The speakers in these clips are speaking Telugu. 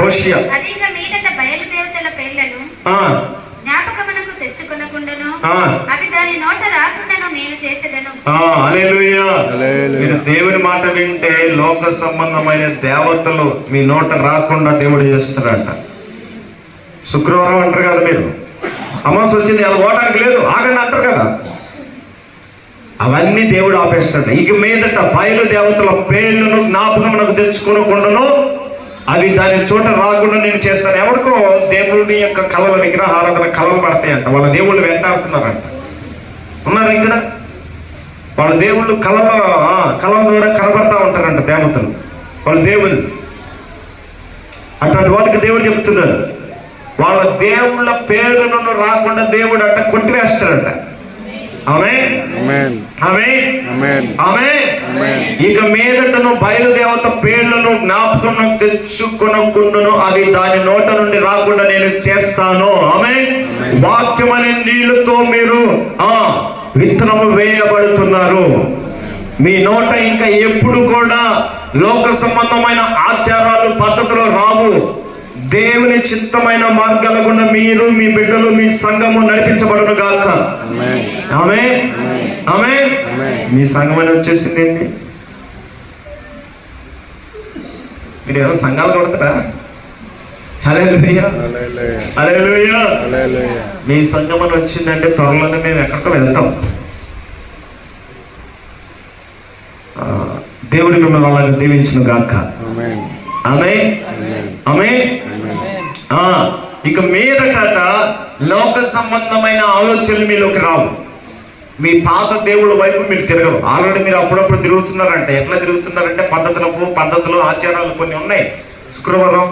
హోషియా. అధిక మీదట బయలుదేవతల పేర్లను జ్ఞాపకమునకు తెచ్చుకొనకుండాను అవి దాని నోట రాకుండాను నేను చేసేదను. హల్లెలూయా. మీరు దేవుని మాట వింటే లోక సంబంధమైన దేవతలు మీ నోట రాకుండా దేవుడు చేస్తారంట. శుక్రవారం అంటారు కదా, మీరు అమావాస్య వచ్చింది అలా పోవడానికి లేదు ఆగండి అంటారు కదా, అవన్నీ దేవుడు ఆపేస్తాడు. ఇక మీదట బయలు దేవతల పేర్లను జ్ఞాపకమునకు తెచ్చుకోనకుండాను అవి దాని చోట రాకుండా నేను చేస్తాను. ఎవరికో దేవుడి యొక్క కళల విగ్రహారాధన కళలు పడతాయంట, వాళ్ళ దేవుళ్ళు వెంటాడుతున్నారంట. ఉన్నారు ఇక్కడ వాళ్ళ దేవుళ్ళు కళల ద్వారా కనబడతా ఉంటారంట దేవతలు, వాళ్ళ దేవుళ్ళు. అట్లాంటి వాళ్ళకి దేవుడు చెప్తున్నాడు, వాళ్ళ దేవుళ్ళ పేర్లను రాకుండా దేవుడు అంట కొట్టివేస్తాడంట. ఆమేన్, ఆమేన్, ఆమేన్. ఇక మీదటను బయలుదేవత పేర్లను జ్ఞాపకం తెచ్చుకొనకుండాను అవి దాని నోట నుండి రాకుండా నేను చేస్తాను. ఆమేన్. వాక్యం అనే నీళ్లతో మీరు విత్తనము వేయబడుతున్నారు. మీ నోట ఇంకా ఎప్పుడు కూడా లోక సంబంధమైన ఆచారాలు పద్ధతులు రావు. దేవుని చిత్తమైన మార్గాల గుండా మీరు, మీ బిడ్డలు, మీ సంఘము నడిపించబడును గాక. ఆమేన్, ఆమేన్. మీ సంఘం అని వచ్చేసింది ఏంటి? మీరు ఏమో సంఘాలు కొడతారా? హల్లెలూయా, హల్లెలూయా. మీ సంఘం అని వచ్చిందంటే త్వరలోనే మేము ఎక్కడికో వెళ్తాం. దేవుడి మిమ్మల్ని అలాగే దీవించును గాక. ఆమేన్, ఆమేన్. ఇక మీదట లోక సంబంధమైన ఆలోచనలు మీలోకి రావు. మీ పాత దేవుళ్ళ వైపు మీరు తిరగరు. ఆల్రెడీ మీరు అప్పుడప్పుడు తిరుగుతున్నారంటే, ఎట్లా తిరుగుతున్నారంటే పద్ధతులు ఆచారాలు కొన్ని ఉన్నాయి. శుక్రవారం,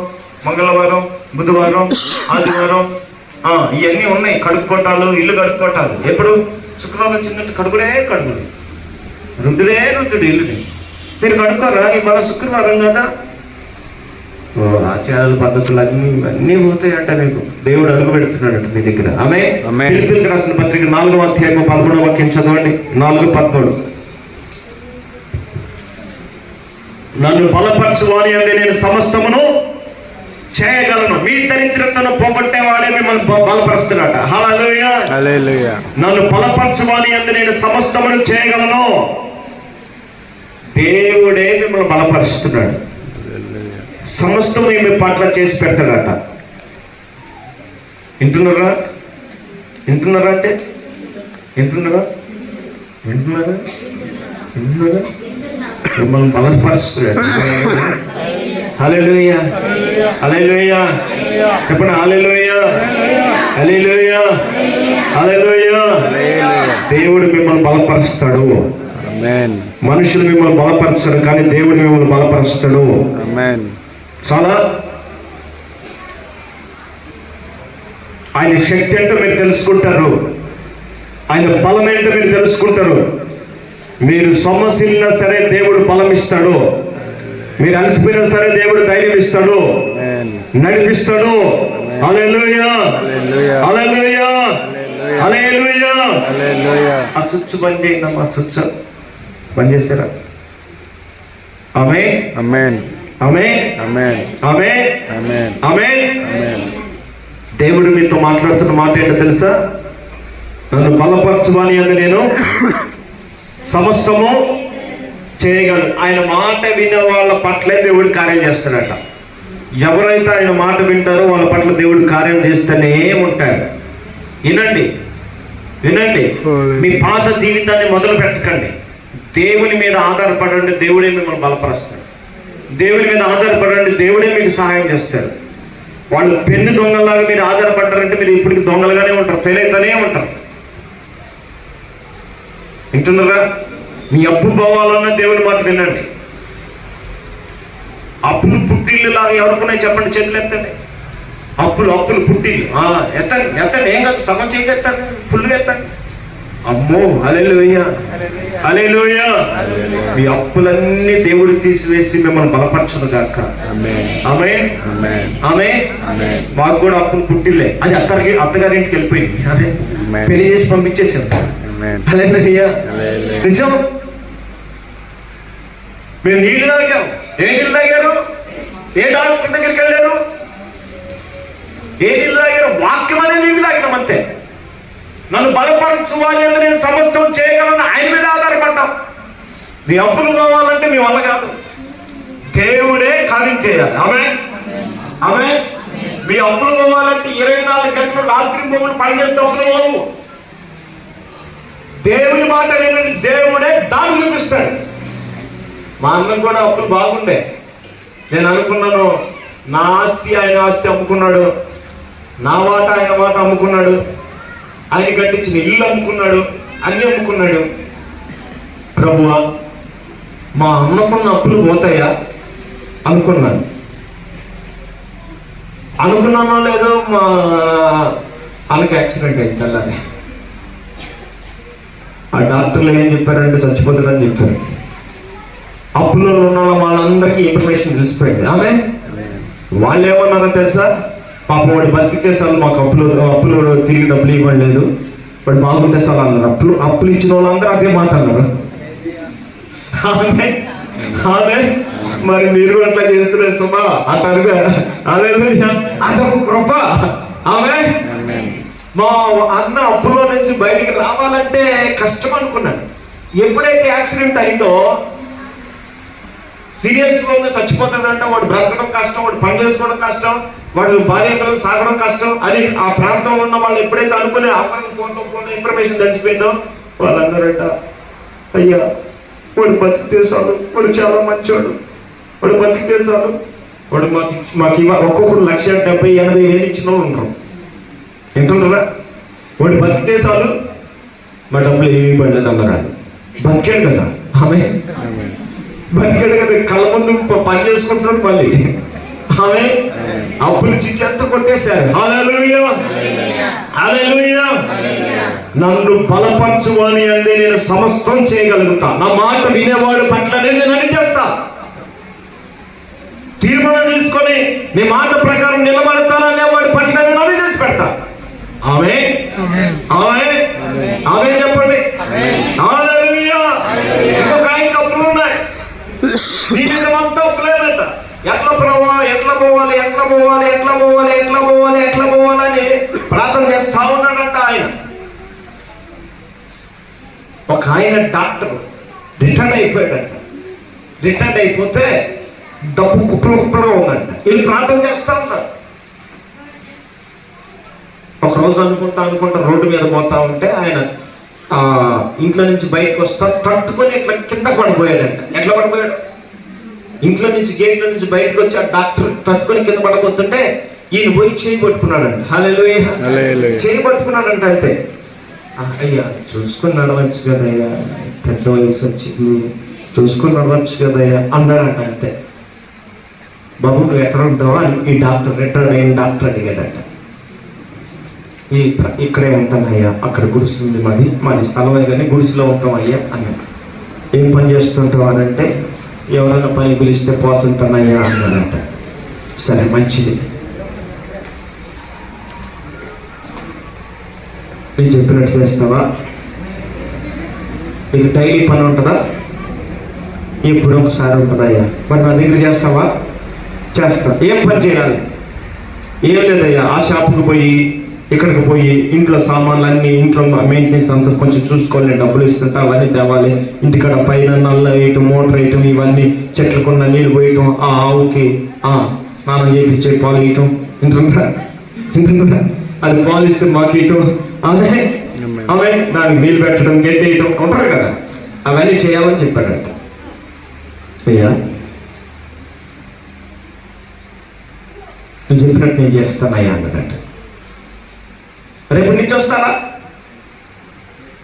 మంగళవారం, బుధవారం, ఆదివారం ఇవన్నీ ఉన్నాయి. కడుక్కోటాలు, ఇల్లు కడుక్కోటాలు. ఎప్పుడు శుక్రవారం వచ్చిందంటే కడుగుడే కడుగుడు, రుద్దుడే రుద్దుడు ఇల్లుని. మీరు కడుక్కోరా? ఇవాళ శుక్రవారం కదా. ఆచారాల పద్ధతులు అన్నీ పోతాయంట. మీకు దేవుడు అడుగు పెడుతున్నాడు మీ దగ్గర. ఫిలిప్పీయులకు రాసిన పత్రిక 4వ అధ్యాయం 11వ వాక్యం చదవండి. 4:13. నన్ను బలపరచువాని అంటే నేను సమస్తమును చేయగలను. మీ దరిద్రతను పోగొట్టేవాడే మిమ్మల్ని బలపరుస్తున్నాట. హల్లెలూయా, హల్లెలూయా. నన్ను బలపరచువాని అంటే నేను సమస్తమును చేయగలను. దేవుడే మిమ్మల్ని బలపరుస్తున్నాడు. సమస్తం మీ పట్ల చేసి పెడతాడట. వింటున్నారా? వింటున్నారా? అంటే వింటున్నారా? వింటున్నారా? వింటున్నారా? మిమ్మల్ని బలపరుస్తున్నాడు. హల్లెలూయా, హల్లెలూయా. చెప్పండి, హల్లెలూయా, హల్లెలూయా, హల్లెలూయా. దేవుడు మిమ్మల్ని బలపరుస్తాడు. మనుషులు మిమ్మల్ని బలపరచరు, కానీ దేవుడు మిమ్మల్ని బలపరుస్తాడు. చాలా ఆయన శక్తి ఏంటో మీరు తెలుసుకుంటారు, ఆయన బలం ఏంటో మీరు తెలుసుకుంటారు. మీరు సొమ్మసిల్లినా సరే దేవుడు బలం ఇస్తాడు. మీరు అలసిపోయినా సరే దేవుడు ధైర్యం ఇస్తాడు, నడిపిస్తాడు. హల్లెలూయా, హల్లెలూయా, హల్లెలూయా. ఆ స్విచ్ బంద్ చేయండి. ఆ స్విచ్ బంద్ చేస్తారా? ఆమేన్, ఆమేన్, ఆమేన్, ఆమేన్, ఆమేన్, ఆమేన్. దేవుడు మీతో మాట్లాడుతున్న మాట ఏంటో తెలుసా? నన్ను బలపరచువాని అని నేను సమస్తము చేయగలను. ఆయన మాట వినే వాళ్ళ పట్లే దేవుడు కార్యం చేస్తాడట. ఎవరైతే ఆయన మాట వింటారో వాళ్ళ పట్ల దేవుడు కార్యం చేస్తూనే ఉంటాడు. వినండి, వినండి. మీ పాత జీవితాన్ని మొదలు పెట్టకండి. దేవుని మీద ఆధారపడండి, దేవుడే మిమ్మల్ని బలపరుస్తాడు. దేవుని మీద ఆధారపడండి, దేవుడే మీకు సహాయం చేస్తాడు. వాళ్ళు పెన్ను దొంగలాగా మీరు ఆధారపడ్డారంటే మీరు ఇప్పటికి దొంగలుగానే ఉంటారు, ఫెయిల్ అవుతానే ఉంటారు. వింటున్నారా? మీ అప్పు పోవాలన్నా దేవుని మాట వినండి. అప్పులు పుట్టిల్లు లాగా ఎవరుకున్నాయి చెప్పండి, చేతులు ఎత్తండి. అప్పులు అప్పులు పుట్టిల్లు ఎత్తండి, ఎత్తండి. ఏం కాదు, సగం చేయి ఎత్తండి, ఫుల్గా ఎత్తండి. అమ్మో, హల్లెలూయా, హల్లెలూయా. మీ అప్పులన్నీ దేవుడు తీసివేసి మిమ్మల్ని బలపరచును గాక. ఆమేన్, ఆమేన్. మాకు కూడా అప్పులు పుట్టిలే, అది అత్తగారింటికి వెళ్ళిపోయింది. అదే పెళ్లి చేసి పంపించేసాం. హల్లెలూయా, నిజం. మేము నీళ్ళు తాగాం. ఏ నీళ్ళు తాగారు? ఏ డాక్టర్ దగ్గరికి వెళ్ళారు? ఏ నీళ్ళు తాగిన? వాక్యం అనే నీళ్ళు తాగినాం అంతే. నన్ను బలపరచువాలి అని నేను సమస్తం చేయగలను, ఆయన మీద ఆధారపడ్డాం. నీ అప్పులు కావాలంటే మీ వల్ల కాదు, దేవుడే కార్యం చేయాలి. ఆమె మీ అప్పులు కావాలంటే 24 గంటలు రాత్రి మొగులు పనిచేస్తే అప్పులు పోవు. దేవుని మాట వినండి, దేవుడే దారి చూపిస్తాడు. మా అన్నకు కూడా అప్పులు బాగుండే. నేను అనుకున్నాను, నా ఆస్తి ఆయన ఆస్తి అమ్ముకున్నాడు, నా వాట ఆయన వాట అమ్ముకున్నాడు, ఆయన కట్టించిన ఇల్లు అమ్ముకున్నాడు, అన్ని అమ్ముకున్నాడు. ప్రభువా, మా అన్నకున్న అప్పులు పోతాయా అనుకున్నాను. అనుకున్నానో లేదో మా అన్నకి యాక్సిడెంట్ అయింది తెల్లని. ఆ డాక్టర్లు ఏం చెప్పారంటే చచ్చిపోతారని చెప్పారు. అప్పులో ఉన్న వాళ్ళందరికీ ఇన్ఫర్మేషన్ తెలిసిపోయింది. వాళ్ళు ఏమన్నారో తెలుసా? పాపం వాడు బతికితే చాలు, మాకు అప్పులు తిరిగి డబ్బులు ఇవ్వలేదు, వాడు బాగుంటే చాలు అన్నారు. అప్పులు ఇచ్చిన వాళ్ళందరూ అదే మాట అన్నారు. మరి మీరు అట్లా చేస్తున్నారు సుమా అంటారు. అదొక కృప. మా అన్న అప్పులో నుంచి బయటికి రావాలంటే కష్టం అనుకున్నాను. ఎప్పుడైతే యాక్సిడెంట్ అయిందో, సీరియస్గా ఉందో, చచ్చిపోతాడంటే వాడు బ్రతకడం కష్టం, వాడు పని చేసుకోవడం కష్టం, వాడు భార్య పిల్లలు సాగడం కష్టం అని ఆ ప్రాంతంలో ఉన్న వాళ్ళు ఎప్పుడైతే అనుకునే ఫోన్లో ఇన్ఫర్మేషన్ తెలిసిపోయిందో, వాళ్ళందరట, అయ్యా వాడు బతికితే చాలు, వాడు చాలా మంచివాడు, వాడు బతికితే చాలు, వాడు మాకు ఒక్కొక్కరు 1,70,000-80,000 ఇచ్చిన వాళ్ళు ఉంటారు. ఏంటున్నారా? వాడు బతికితే చాలు, మా డబ్బులు ఏమి పడలేదు అన్నాడు. బతికాడు కదా, బతికాడు కదా, కళ్ళ ముందు పని చేసుకుంటున్నాడు. మళ్ళీ అప్పులు చిట్టి అంతా కొట్టేశారు. హల్లెలూయా, హల్లెలూయా. నన్ను బలపరచువాని అంటే నేను సమస్తం చేయగలుగుతా. నా మాట వినేవాడు పట్లనే నేను అన్ని చేస్తా. తీర్మానం తీసుకొని నీ మాట ప్రకారం నిలబడతాననే వాడి పట్ల నేను అన్ని చేసి పెడతా. ఆమె చెప్పండి. హల్లెలూయా. ఇంకొక ఆయనకి అప్పులు ఉన్నాయి, జీవితం అంతా అప్పులేదంట. ఎట్లా ప్రభావ, ఎట్లా పోవాలి, ఎట్లా పోవాలి, ఎట్లా పోవాలి, ఎట్లా పోవాలి, ఎట్లా పోవాలని ప్రార్థన చేస్తా ఉన్నాడంట ఆయన. ఒక ఆయన డాక్టర్ రిటైర్డ్ అయిపోయాడంట. రిటైర్డ్ అయిపోతే డబ్బు కుప్పలుగా ఉందంట. వీళ్ళు ప్రార్థన చేస్తా ఉన్నారు. ఒకరోజు అనుకుంటా రోడ్డు మీద పోతా ఉంటే ఆయన ఇంట్లో నుంచి బయటకు వస్తా తట్టుకొని ఇట్లా కింద పడిపోయాడంట. ఎట్లా పడిపోయాడు? ఇంట్లో నుంచి గేట్లో నుంచి బయటకు వచ్చి ఆ డాక్టర్ తట్టుకొని కింద పడబోతుంటే ఈయన పోయి చేయి పట్టుకున్నాడంట. హల్లెలూయా, చేయి పట్టుకున్నాడంట. అయితే అయ్యా చూసుకుని నడవచ్చు కదయ్యా, పెద్ద వయసు వచ్చి చూసుకుని నడవచ్చు కదయ్యా అన్నాడంట. అంతే. బాబు నువ్వు ఎక్కడ ఉంటావా అని ఈ డాక్టర్, రిటైర్డ్ అయిన డాక్టర్ అడిగాడంట. ఇక్కడే ఉంటానయ్యా, అక్కడ గుడిస్తుంది మాది స్థలమే కానీ గుడిసిలో ఉంటాం అయ్యా అన్నాడు. ఏం పని చేస్తుంటావు అని అంటే, ఎవరైనా పని పిలిస్తే పోతుంటానయ్యా అన్నాడంట. సరే మంచిది, నేను చెప్పినట్టు చేస్తావా? నీకు డైలీ పని ఉంటుందా? ఎప్పుడు ఒకసారి ఉంటుందయ్యా. మరి నా దగ్గర చేస్తావా? చేస్తా. ఏం పని చేయాలి? ఏం లేదయ్యా, ఆ షాప్కి పోయి ఇక్కడికి పోయి ఇంట్లో సామాన్లు అన్నీ, ఇంట్లో మెయింటెనెన్స్ అంతా కొంచెం చూసుకోవాలి, డబ్బులు ఇస్తుంటా, అవన్నీ తేవాలి, ఇంటికాడ పైన నల్ల వేయటం, మోటార్ వేయటం, ఇవన్నీ చెట్లకున్న నీళ్ళు పోయటం, ఆ ఆవుకి స్నానం చేయించే పాలు ఇవ్వటం, ఇంటుంటా అది పాలు ఇస్తే మాకు ఇవ్వటం, అవే దానికి నీళ్ళు పెట్టడం, గడ్డి వేయటం ఉంటారు కదా, అవన్నీ చేయాలని చెప్పాడంట. అయ్యా నువ్వు చెప్పినట్టు నేను చేస్తానయ్యా అన్నాడంట. రేపటి నుంచి వస్తానా?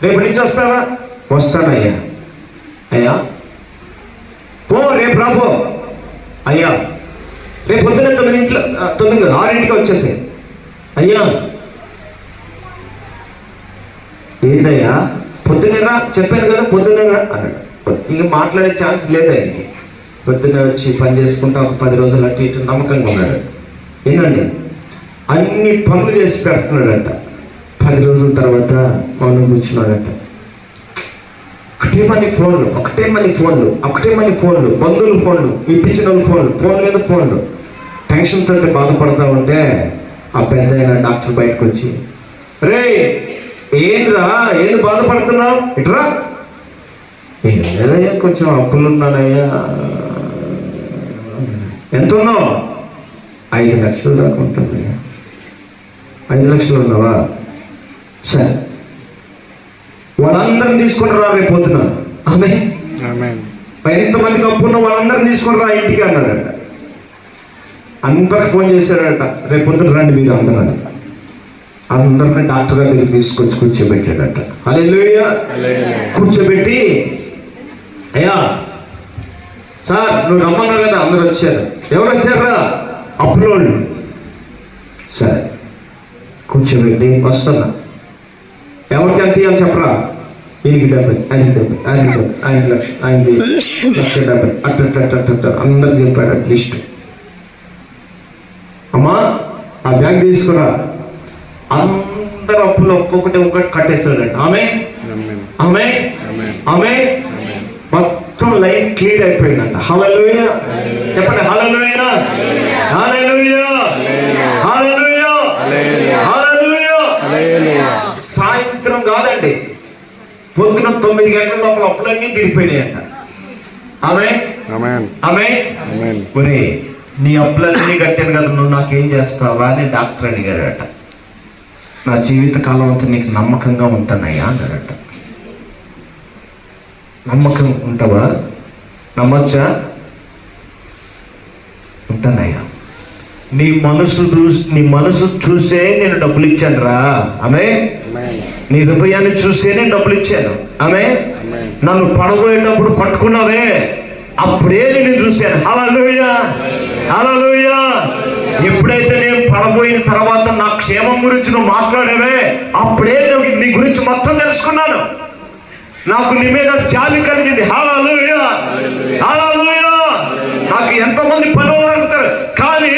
రేపటి నుంచి వస్తానా? వస్తానయ్యా. అయ్యా రేపు రాబో అయ్యా. రేపు పొద్దున 6ంటికి వచ్చేసాయి. అయ్యా ఏంటయ్యా పొద్దునేరా? చెప్పాను కదా పొద్దునేరా అన్నాడు. ఇంక మాట్లాడే ఛాన్స్ లేదు ఆయనకి. పొద్దున్నే వచ్చి పని చేసుకుంటా ఒక 10 రోజులు అటు ఇటు నమ్మకంగా ఉన్నాడు. ఏంటండి అన్ని పనులు చేసి పెడుతున్నాడంట. 10 రోజుల తర్వాత మౌనం కూర్చున్నాడంట. ఒకటే మనీ ఫోన్లు, బంధువుల ఫోన్లు, ఇప్పించిన ఫోన్లు, ఫోన్ మీద ఫోన్లు. టెన్షన్ తోటి బాధపడతా ఉంటే ఆ పెద్ద డాక్టర్ బయటకు వచ్చి, రే ఏంద్రా, ఏం బాధపడుతున్నావు, ఇట్రా. ఏదయ్యా కొంచెం అప్పులున్నానయ్యా. ఎంత ఉన్నావు? 5 లక్షలు దాకా ఉంటుందయ్యా. 5 లక్షలు ఉన్నావా? సరే, వాళ్ళందరిని తీసుకుని రా రేపు పొద్దున. ఎంతమందికి అప్పు ఉన్న వాళ్ళందరిని తీసుకుని రా ఇంటికి అన్నాడట. అందరికి ఫోన్ చేశాడట, రేపు పొద్దున రండి మీరు అందరూ. అందరిని డాక్టర్ గారి దగ్గరికి తీసుకొచ్చి కూర్చోబెట్టాడట. హల్లెలూయా. కూర్చోబెట్టి, అయ్యా సార్ నువ్వు రమ్మన్నావు కదా, అందరూ వచ్చారు. ఎవరు వచ్చారా? అప్పులోళ్ళు. సరే కూర్చోబెట్టి, వస్తున్నా, ఎవరికి ఎంత అని చెప్పరా? ఈయనకి 70, ఆయనకి 70, ఆయనకి 70, 5 లక్షలు, ఆయనకి 1,70, అట్ట అందరు చెప్పాడు లిస్ట్. అమ్మా ఆ బ్యాగ్ తీసుకురా. అందరు అప్పులు ఒక్కొక్కటి కట్టేస్తాడండి. ఆమె ఆమె ఆమె మొత్తం లైన్ క్లియర్ అయిపోయిందంట. హల్లెలూయా చెప్పండి. హల్లెలూయా, హల్లెలూయా, హల్లెలూయా, హల్లెలూయా. సాయంత్రం కాదండి, పొద్దున 9 గంటల లోపల అప్పులన్నీ తీరిపోయినాయంట. ఆమె ఆమె ఒరే నీ అప్పులన్నీ కట్టాను కదా, నువ్వు నాకేం చేస్తావా అని డాక్టర్ అడిగారట. నా జీవితకాలం అంతా నీకు నమ్మకంగా ఉంటానయ్యా అన్నాడట. నమ్మకం ఉంటావా? నమ్మచ్చా? ఉంటానయ్యా. నీ మనసు చూసే నేను డబ్బులు ఇచ్చాను రా. ఆమె నీ హృదయాన్ని చూసే నేను డబ్బులు ఇచ్చాను. ఆమె నన్ను పడబోయేటప్పుడు పట్టుకున్నావే, అప్పుడే నేను చూశాను. హల్లెలూయా, హల్లెలూయా. ఎప్పుడైతే నేను పడబోయిన తర్వాత నా క్షేమం గురించి నువ్వు మాట్లాడేవే, అప్పుడే నీ గురించి మొత్తం తెలుసుకున్నాను. నాకు నీ మీద జాలి కలిగింది. హల్లెలూయా, హల్లెలూయా. నాకు ఎంతమంది పనులు అడుగుతారు, కానీ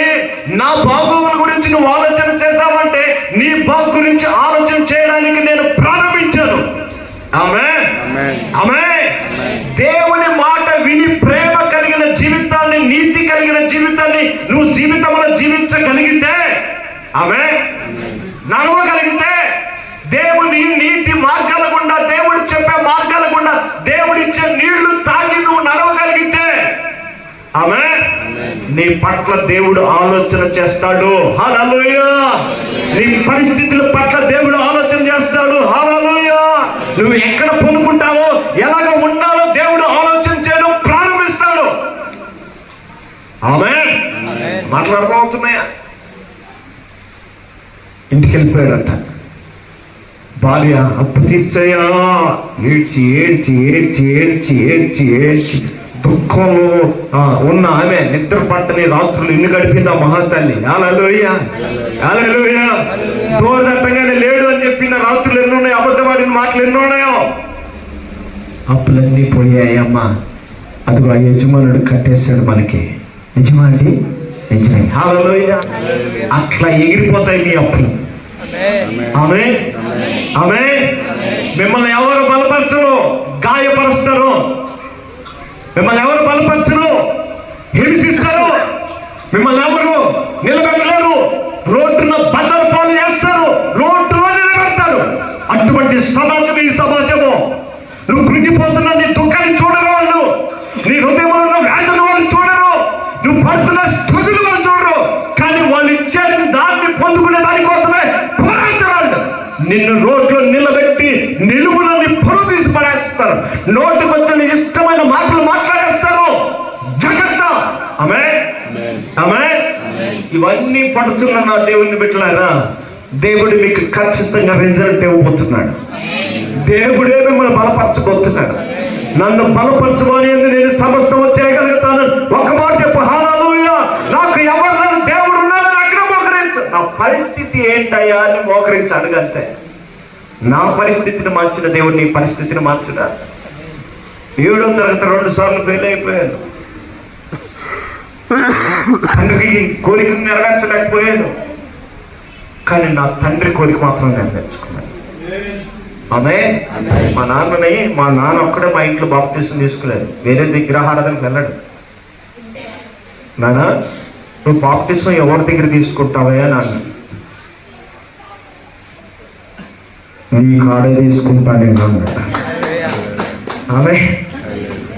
నా బాగోగుల గురించి నువ్వు ఆలోచన చేశావంటే నీ బాగు గురించి ఆలోచన చేయడానికి నేను ప్రారంభించాను. ఆమేన్, ఆమేన్. దేవుని మాట విని ప్రేమ కలిగిన జీవితాన్ని, నీతి కలిగిన జీవితాన్ని నువ్వు జీవితంలో జీవించగలిగితే, ఆమేన్, నడవగలిగితే, దేవుని నీతి మార్గాల గుండా, దేవుడు చెప్పే మార్గాల గుండా, దేవుడిచ్చే నీళ్లు తాగి నువ్వు నడవగలిగితే, ఆమేన్, నీ పట్ల దేవుడు ఆలోచన చేస్తాడు. హల్లెలూయా. నీ పరిస్థితుల పట్ల దేవుడు ఆలోచన చేస్తాడు. హల్లెలూయా. నువ్వు ఎక్కడ పొందుకుంటావో, ఎలాగ ఉండాలో దేవుడు ఆలోచన చేయడం ప్రారంభిస్తాడు. ఆమేన్. మాట్లాడుతున్నాయా? ఇంటికి వెళ్ళిపోయాడట. భార్య అప్పు తీర్చయ్యా, ఏడ్చి ఏడ్చి ఏడ్చి ఏడ్చి ఏడ్చి ఏడ్చి దుఃఖంలో ఉన్న ఆమె నిద్ర పట్టని రాత్రులు ఇల్లు గడిపింది ఆ మహాతల్లి. హల్లెలూయా, హల్లెలూయా. డోర్ తట్టగానే లేడు అని చెప్పిన రాత్రులు ఎన్ని ఉన్నాయి, అబద్ధమాడిన మాటలు ఎన్నో ఉన్నాయో. అప్పులన్నీ పోయాయమ్మా, అదిగో ఆ యజమానుడు కట్టేశాడు మనకి. నిజమా అండి? నిజమే. హల్లెలూయా. అట్లా ఎగిరిపోతాయి మీ అప్పులు. ఆమేన్, ఆమేన్. మిమ్మల్ని ఎవరు బలపరచరు, గాయపరుస్తారు. మిమ్మల్ని ఎవరు బలపరచరు, హింసిస్తారు. మిమ్మల్ని ఎవరు నిలబెట్టలేరు. రోడ్డున బజారు పాలు చేస్తారు, రోడ్డులో నిలబెడతారు. అటువంటి సమాజం ఈ సమాజము. నువ్వు కృంగిపోతున్నా నీ దుఃఖాన్ని చూడరు వాళ్ళు, నీ హృదయంలో ఉన్న వ్యాధులు వాళ్ళు చూడరు, నువ్వు పడుతున్న స్థుతులు వాళ్ళు చూడరు. కానీ వాళ్ళు ఇచ్చే దాన్ని పొందుకునే దానికోసమే పోరాడతారు. నిన్ను రోడ్లో నిలబెట్టి నిలువులని పొరుగు తీసి పడేస్తారు. నోటికి వచ్చిన ఇష్టమైన మాటలు మాట్లాడేస్తారు. జాగ్రత్త. ఆమేన్, ఆమేన్. ఇవన్నీ పడుతున్న నా దేవుని బిడ్డలారా, దేవుడు మీకు ఖచ్చితంగా రిజల్ట్ ఇవ్వబోతున్నాడు. దేవుడే మిమ్మల్ని బలపరచబోతున్నాడు. నన్ను బలపరచుకొని నేను సమస్తం చేయగలుగుతాను. ఒక మాట చెప్పు, హల్లెలూయా. నాకు ఎవరు నన్ను దేవుడు ఉన్నాడని అక్కడ మోకరించు. నా పరిస్థితి ఏంటయ్యా అని మోకరించి అడగంతే. నా పరిస్థితిని మార్చిన దేవుడు నీ పరిస్థితిని మార్చడా? 7వ తరగతి 2 సార్లు ఫెయిల్ అయిపోయాను. తండ్రికి కోరికను నెరవేర్చలేకపోయాను, కానీ నా తండ్రి కోరిక మాత్రం నెరవేర్చుకున్నాను. ఆమేన్. మా నాన్న ఒక్కడే మా ఇంట్లో బాప్టిజం తీసుకోలేదు. వేరే విగ్రహారాధనకు వెళ్ళాడు. నాన్న నువ్వు బాప్టిజం ఎవరి దగ్గర తీసుకుంటావా నాన్న? నీ కాడే తీసుకుంటా నేను అన్నట. ఆమె